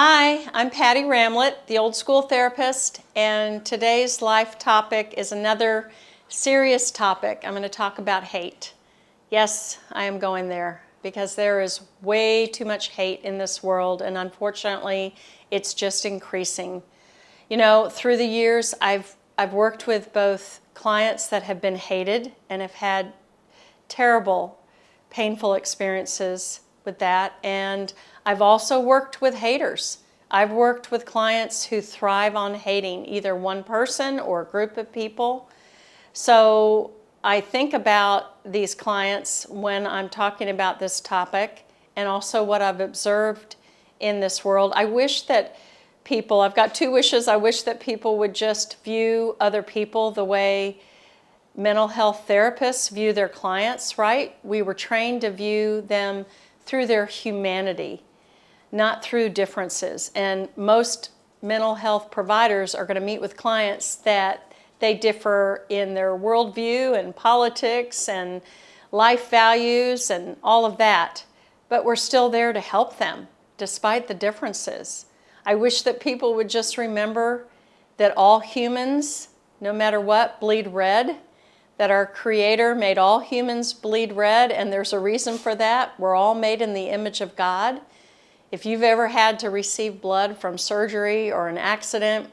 Hi, I'm Patty Ramlett, the old school therapist, and today's life topic is another serious topic. I'm going to talk about hate. Yes, I am going there because there is way too much hate in this world, and unfortunately, it's just increasing. You know, through the years, I've worked with both clients that have been hated and have had terrible, painful experiences with that, and I've also worked with haters. I've worked with clients who thrive on hating either one person or a group of people. So I think about these clients when I'm talking about this topic and also what I've observed in this world. I wish that people, I've got two wishes. I wish that people would just view other people the way mental health therapists view their clients, right? We were trained to view them through their humanity, not through differences. And most mental health providers are going to meet with clients that they differ in their worldview and politics and life values and all of that. But we're still there to help them despite the differences. I wish that people would just remember that all humans, no matter what, bleed red, that our Creator made all humans bleed red, and there's a reason for that. We're all made in the image of God. If you've ever had to receive blood from surgery or an accident,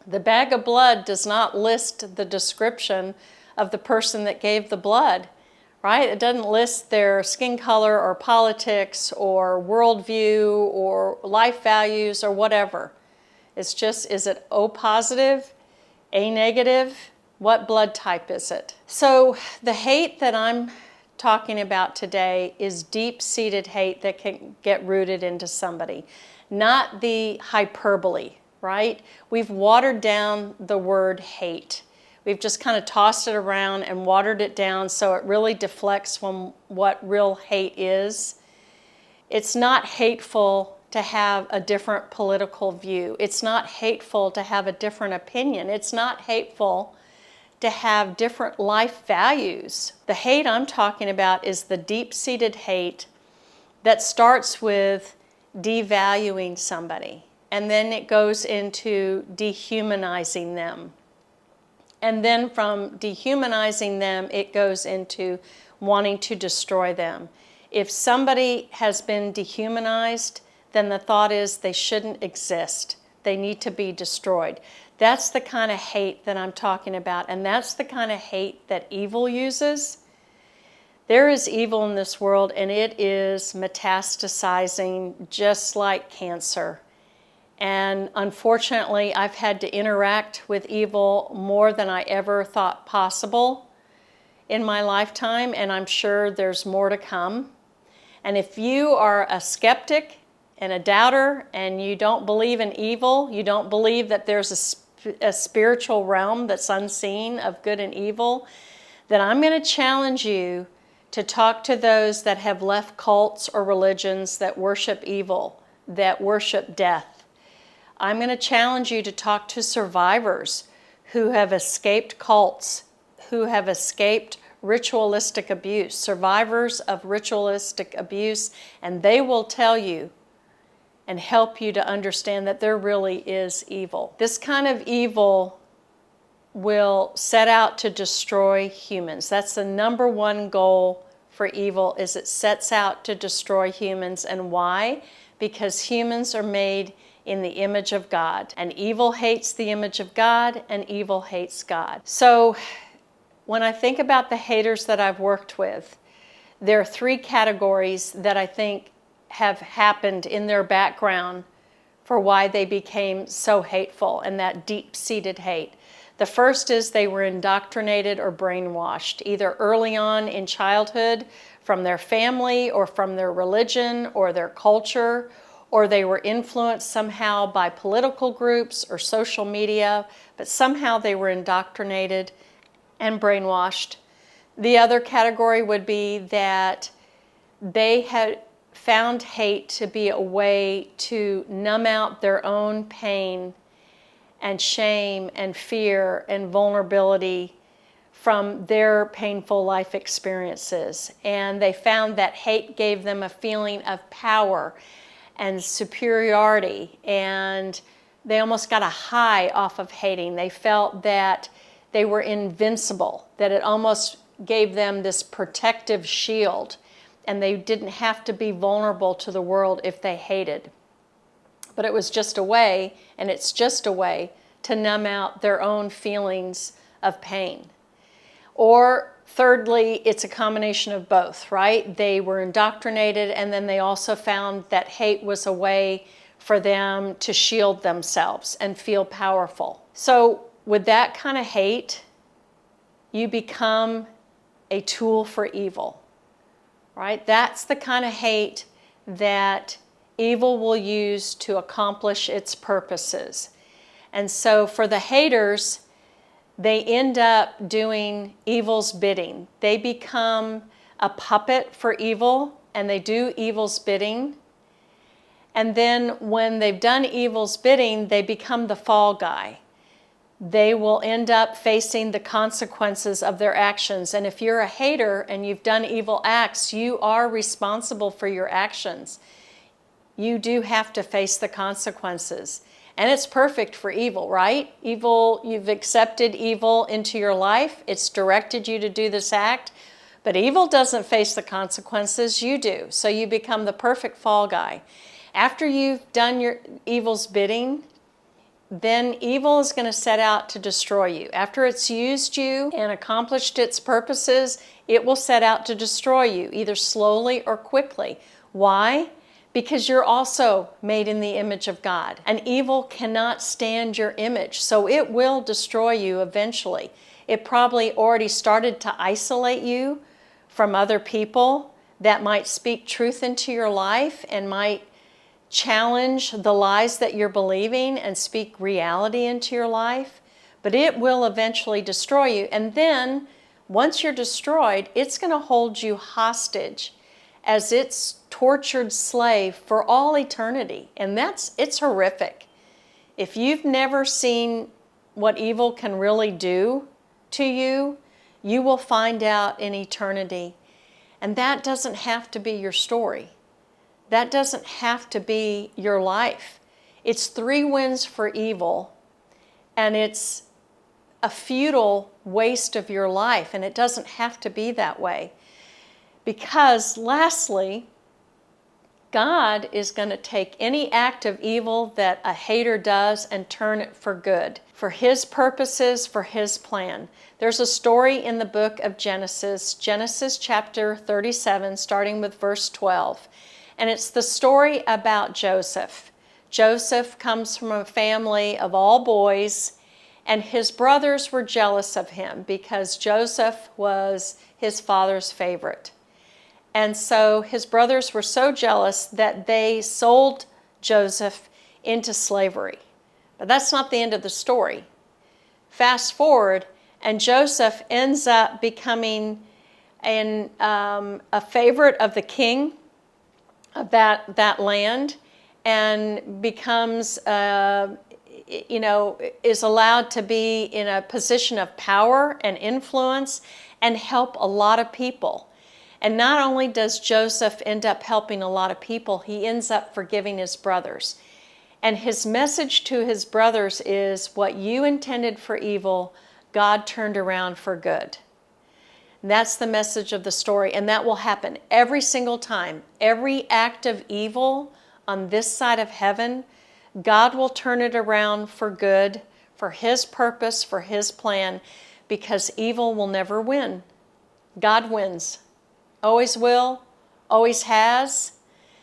the bag of blood does not list the description of the person that gave the blood, right? It doesn't list their skin color or politics or worldview or life values or whatever. It's just, is it O positive, A negative? What blood type is it? So the hate that I'm talking about today is deep-seated hate that can get rooted into somebody, not the hyperbole, right? We've watered down the word hate. We've just kind of tossed it around and watered it down so it really deflects from what real hate is. It's not hateful to have a different political view. It's not hateful to have a different opinion. It's not hateful to have different life values. The hate I'm talking about is the deep-seated hate that starts with devaluing somebody, and then it goes into dehumanizing them. And then from dehumanizing them, it goes into wanting to destroy them. If somebody has been dehumanized, then the thought is they shouldn't exist. They need to be destroyed. That's the kind of hate that I'm talking about, and that's the kind of hate that evil uses. There is evil in this world, and it is metastasizing just like cancer. And unfortunately, I've had to interact with evil more than I ever thought possible in my lifetime, and I'm sure there's more to come. And if you are a skeptic and a doubter, and you don't believe in evil, you don't believe that there's a spiritual realm that's unseen of good and evil, then I'm going to challenge you to talk to those that have left cults or religions that worship evil, that worship death. I'm going to challenge you to talk to survivors who have escaped cults, who have escaped ritualistic abuse, survivors of ritualistic abuse, and they will tell you and help you to understand that there really is evil. This kind of evil will set out to destroy humans. That's the number one goal for evil, is it sets out to destroy humans. And why? Because humans are made in the image of God. And evil hates the image of God, and evil hates God. So when I think about the haters that I've worked with, there are three categories that I think have happened in their background for why they became so hateful and that deep-seated hate. The first is they were indoctrinated or brainwashed, either early on in childhood from their family or from their religion or their culture, or they were influenced somehow by political groups or social media, but somehow they were indoctrinated and brainwashed. The other category would be that they had found hate to be a way to numb out their own pain and shame and fear and vulnerability from their painful life experiences. And they found that hate gave them a feeling of power and superiority, and they almost got a high off of hating. They felt that they were invincible, that it almost gave them this protective shield, and they didn't have to be vulnerable to the world if they hated. But it was just a way, and it's just a way, to numb out their own feelings of pain. Or thirdly, it's a combination of both, right? They were indoctrinated, and then they also found that hate was a way for them to shield themselves and feel powerful. So with that kind of hate, you become a tool for evil, right? That's the kind of hate that evil will use to accomplish its purposes. And so for the haters, they end up doing evil's bidding. They become a puppet for evil, and they do evil's bidding. And then when they've done evil's bidding, they become the fall guy. They will end up facing the consequences of their actions. And if you're a hater and you've done evil acts, you are responsible for your actions. You do have to face the consequences. And it's perfect for evil, right? Evil, you've accepted evil into your life. It's directed you to do this act. But evil doesn't face the consequences, you do. So you become the perfect fall guy. After you've done your evil's bidding, then evil is going to set out to destroy you. After it's used you and accomplished its purposes, it will set out to destroy you, either slowly or quickly. Why? Because you're also made in the image of God. And evil cannot stand your image, so it will destroy you eventually. It probably already started to isolate you from other people that might speak truth into your life and might challenge the lies that you're believing and speak reality into your life. But it will eventually destroy you. And then, once you're destroyed, it's going to hold you hostage as its tortured slave for all eternity. And it's horrific. If you've never seen what evil can really do to you, you will find out in eternity. And that doesn't have to be your story. That doesn't have to be your life. It's 3 wins for evil, and it's a futile waste of your life, and it doesn't have to be that way. Because lastly, God is going to take any act of evil that a hater does and turn it for good, for His purposes, for His plan. There's a story in the book of Genesis, Genesis chapter 37, starting with verse 12. And it's the story about Joseph. Joseph comes from a family of all boys, and his brothers were jealous of him because Joseph was his father's favorite. And so his brothers were so jealous that they sold Joseph into slavery. But that's not the end of the story. Fast forward, and Joseph ends up becoming a favorite of the king of that land, and becomes, is allowed to be in a position of power and influence and help a lot of people. And not only does Joseph end up helping a lot of people, he ends up forgiving his brothers. And his message to his brothers is, what you intended for evil, God turned around for good. And that's the message of the story, and that will happen every single time. Every act of evil on this side of heaven, God will turn it around for good, for His purpose, for His plan, because evil will never win. God wins. Always will, always has.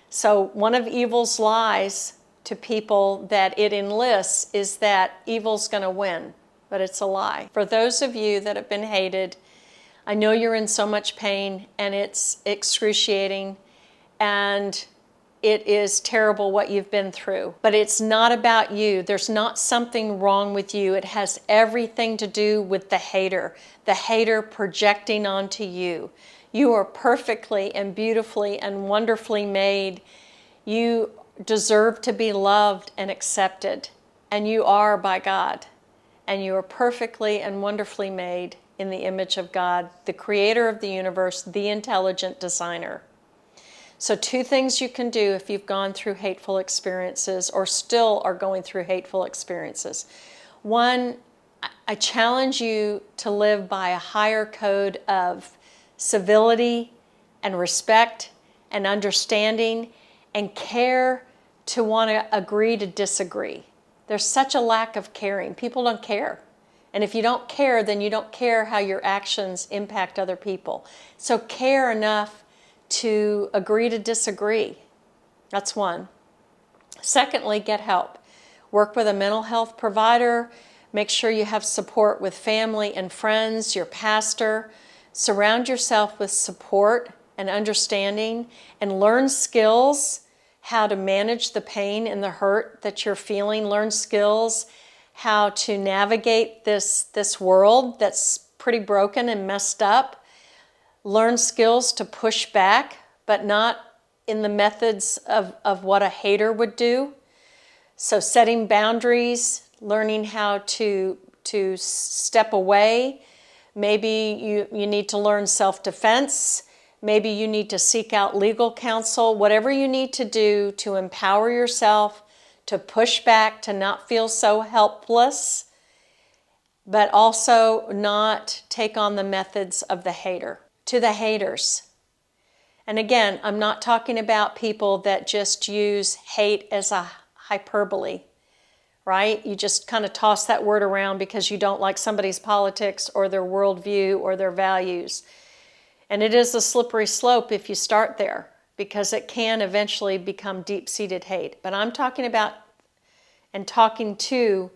So one of evil's lies to people that it enlists is that evil's going to win, but it's a lie. For those of you that have been hated, I know you're in so much pain, and it's excruciating, and it is terrible what you've been through. But it's not about you. There's not something wrong with you. It has everything to do with the hater projecting onto you. You are perfectly and beautifully and wonderfully made. You deserve to be loved and accepted, and you are by God. And you are perfectly and wonderfully made in the image of God, the creator of the universe, the intelligent designer. So 2 things you can do if you've gone through hateful experiences or still are going through hateful experiences. One, I challenge you to live by a higher code of civility and respect and understanding and care, to want to agree to disagree. There's such a lack of caring. People don't care. And if you don't care, then you don't care how your actions impact other people. So care enough to agree to disagree. That's one. Secondly, get help. Work with a mental health provider. Make sure you have support with family and friends, your pastor. Surround yourself with support and understanding, and learn skills how to manage the pain and the hurt that you're feeling. Learn skills how to navigate this world that's pretty broken and messed up. Learn skills to push back, but not in the methods of what a hater would do. So setting boundaries, learning how to step away. Maybe you need to learn self-defense. Maybe you need to seek out legal counsel. Whatever you need to do to empower yourself, to push back, to not feel so helpless, but also not take on the methods of the hater. To the haters. And again, I'm not talking about people that just use hate as a hyperbole, right? You just kind of toss that word around because you don't like somebody's politics or their worldview or their values. And it is a slippery slope if you start there, because it can eventually become deep-seated hate. But I'm talking about and talking to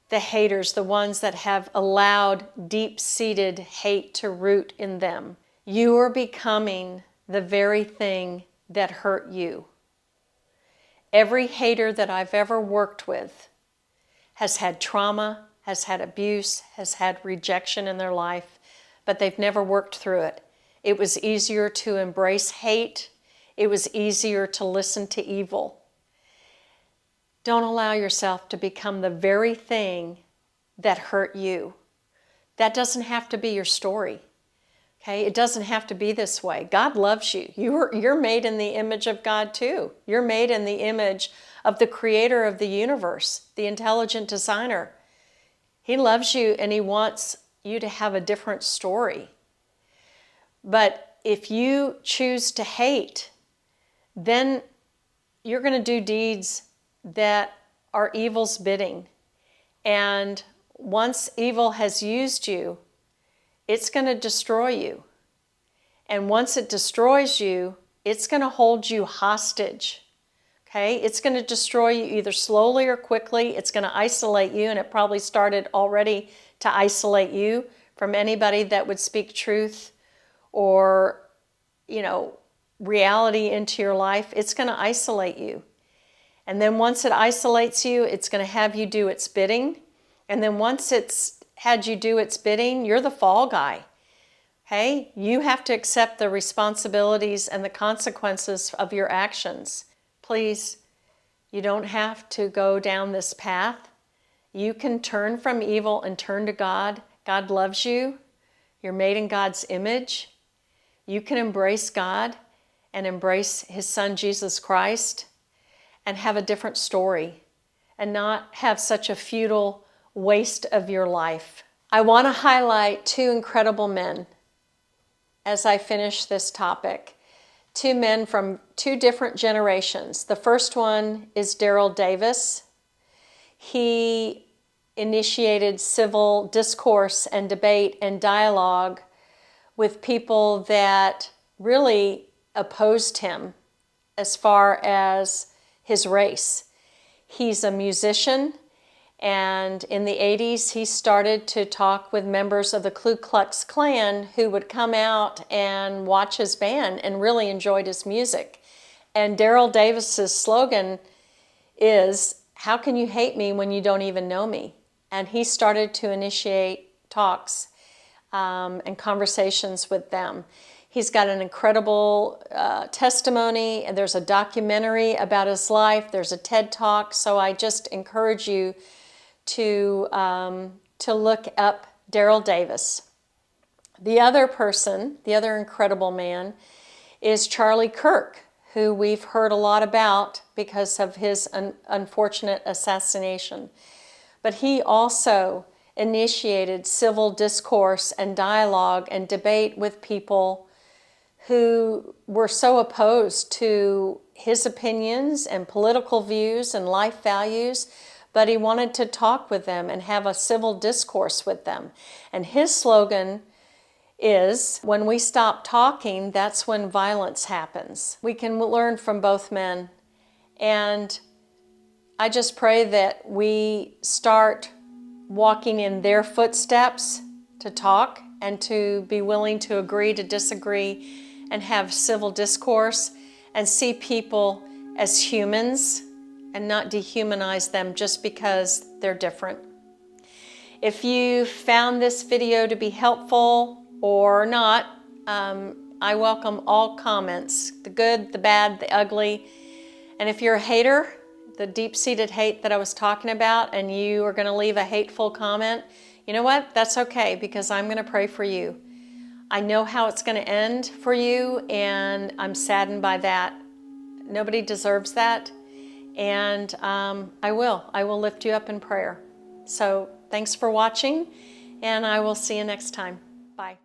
the haters, the ones that have allowed deep-seated hate to root in them. You are becoming the very thing that hurt you. Every hater that I've ever worked with has had trauma, has had abuse, has had rejection in their life, but they've never worked through it. It was easier to embrace hate. It was easier to listen to evil. Don't allow yourself to become the very thing that hurt you. That doesn't have to be your story. Okay? It doesn't have to be this way. God loves you. You're made in the image of God too. You're made in the image of the creator of the universe, the intelligent designer. He loves you and he wants you to have a different story. But if you choose to hate, then you're going to do deeds that are evil's bidding. And once evil has used you, it's going to destroy you. And once it destroys you, it's going to hold you hostage. Okay? It's going to destroy you either slowly or quickly. It's going to isolate you, and it probably started already to isolate you from anybody that would speak truth or, reality into your life. It's going to isolate you. And then once it isolates you, it's going to have you do its bidding. And then once it's had you do its bidding, you're the fall guy. Okay? You have to accept the responsibilities and the consequences of your actions. Please, you don't have to go down this path. You can turn from evil and turn to God. God loves you. You're made in God's image. You can embrace God and embrace His Son, Jesus Christ, and have a different story and not have such a futile waste of your life. I want to highlight 2 incredible men as I finish this topic. 2 men from 2 different generations. The first one is Daryl Davis. He initiated civil discourse and debate and dialogue with people that really opposed him as far as his race. He's a musician, and in the 80s he started to talk with members of the Ku Klux Klan who would come out and watch his band and really enjoyed his music. And Daryl Davis's slogan is, "How can you hate me when you don't even know me?" And he started to initiate talks and conversations with them. He's got an incredible testimony, and there's a documentary about his life. There's a TED Talk. So I just encourage you to look up Daryl Davis. The other person, the other incredible man, is Charlie Kirk, who we've heard a lot about because of his unfortunate assassination. But he also initiated civil discourse and dialogue and debate with people who were so opposed to his opinions and political views and life values, but he wanted to talk with them and have a civil discourse with them. And his slogan is, when we stop talking, that's when violence happens. We can learn from both men. And I just pray that we start walking in their footsteps to talk and to be willing to agree to disagree and have civil discourse and see people as humans and not dehumanize them just because they're different. If you found this video to be helpful or not, I welcome all comments, the good, the bad, the ugly. And if you're a hater, the deep-seated hate that I was talking about, and you are going to leave a hateful comment, you know what? That's okay, because I'm going to pray for you. I know how it's going to end for you, and I'm saddened by that. Nobody deserves that, and I will lift you up in prayer. So thanks for watching, and I will see you next time. Bye.